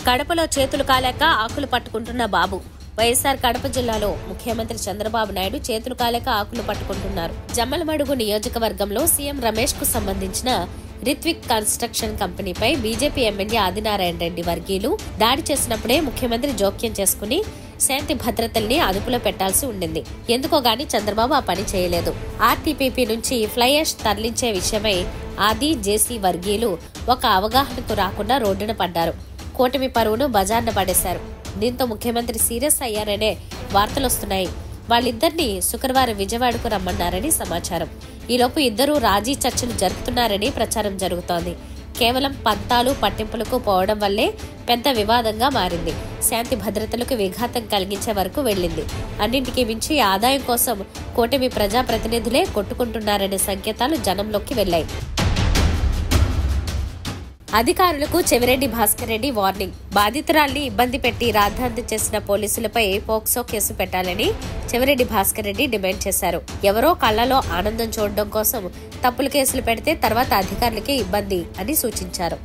కడపలో చేతులు కాలేక ఆకులు పట్టుకుంటున్న బాబు. వైఎస్ఆర్ కడప జిల్లాలో ముఖ్యమంత్రి చంద్రబాబు నాయుడు చేతులు కాలేక ఆకులు పట్టుకుంటున్నారు. జమ్మలమడుగు నియోజకవర్గంలో సీఎం రమేష్ కు సంబంధించిన రిత్విక్ కన్స్ట్రక్షన్ కంపెనీపై బీజేపీ ఎమ్మెల్యే ఆదినారాయణ రెడ్డి వర్గీయులు దాడి చేసినప్పుడే ముఖ్యమంత్రి జోక్యం చేసుకుని శాంతి భద్రతల్ని అదుపులో పెట్టాల్సి ఉండింది. ఎందుకో గాని చంద్రబాబు ఆ పని చేయలేదు. ఆర్టీపీపీ నుంచి ఫ్లై యాష్ తరలించే విషయమై ఆది జేసీ వర్గీయులు ఒక అవగాహనకు రాకుండా రోడ్డున పడ్డారు. కూటమి పరువును బజార్న పడేశారు. దీంతో ముఖ్యమంత్రి సీరియస్ అయ్యారనే వార్తలొస్తున్నాయి. వాళ్ళిద్దరినీ శుక్రవారం విజయవాడకు రమ్మన్నారని సమాచారం. ఈలోపు ఇద్దరూ రాజీ చర్చలు జరుపుతున్నారని ప్రచారం జరుగుతోంది. కేవలం పంతాలు పట్టింపులకు పోవడం వల్లే పెద్ద వివాదంగా మారింది. శాంతి భద్రతలకు విఘాతం కలిగించే వరకు వెళ్లింది. అన్నింటికీ మించి ఆదాయం కోసం కూటమి ప్రజాప్రతినిధులే కొట్టుకుంటున్నారనే సంకేతాలు జనంలోకి వెళ్లాయి. అధికారులకు చెవిరెడ్డి భాస్కర్ రెడ్డి వార్నింగ్. బాధితురాల్ని ఇబ్బంది పెట్టి రాద్ధాంతం చేసిన పోలీసులపై పోక్సో కేసు పెట్టాలని చెవిరెడ్డి భాస్కర్ రెడ్డి డిమాండ్ చేశారు. ఎవరో కళ్లలో ఆనందం చూడడం కోసం తప్పులు కేసులు పెడితే తర్వాత అధికారులకే ఇబ్బంది అని సూచించారు.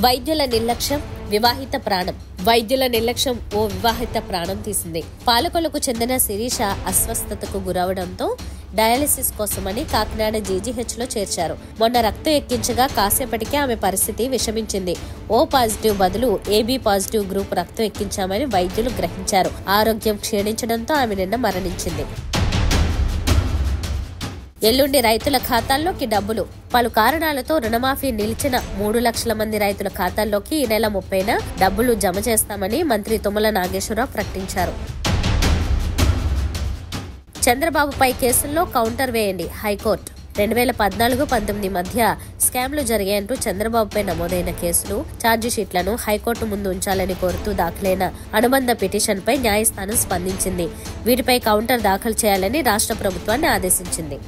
వైద్యుల నిర్లక్ష్యం వివాహిత ప్రాణం. వైద్యుల నిర్లక్ష్యం ఓ వివాహిత ప్రాణం తీసింది. పాలకొలకు చెందిన శిరీష అస్వస్థతకు గురవడంతో డయాలిసిస్ కోసమని కాకినాడ జీజీహెచ్ లో చేర్చారు. మొన్న రక్తం ఎక్కించగా కాసేపటికే ఆమె పరిస్థితి విషమించింది. ఓ పాజిటివ్ బదులు ఏబీ పాజిటివ్ గ్రూప్ రక్తం ఎక్కించామని వైద్యులు గ్రహించారు. ఆరోగ్యం క్షీణించడంతో ఆమె నిన్న మరణించింది. ఎల్లుండి రైతుల ఖాతాల్లోకి డబ్బులు. పలు కారణాలతో రుణమాఫీ నిలిచిన 3 లక్షల మంది రైతుల ఖాతాల్లోకి ఈ నెల 30న డబ్బులు జమ చేస్తామని మంత్రి తుమ్మల నాగేశ్వరరావు ప్రకటించారు. చంద్రబాబుపై కేసుల్లో కౌంటర్ వేయండి హైకోర్టు. 2014-19 మధ్య స్కామ్లు జరిగాయంటూ చంద్రబాబుపై నమోదైన కేసులు, ఛార్జిషీట్లను హైకోర్టు ముందు ఉంచాలని కోరుతూ దాఖలైన అనుబంధ పిటిషన్పై న్యాయస్థానం స్పందించింది. వీటిపై కౌంటర్ దాఖలు చేయాలని రాష్ట్ర ప్రభుత్వాన్ని ఆదేశించింది.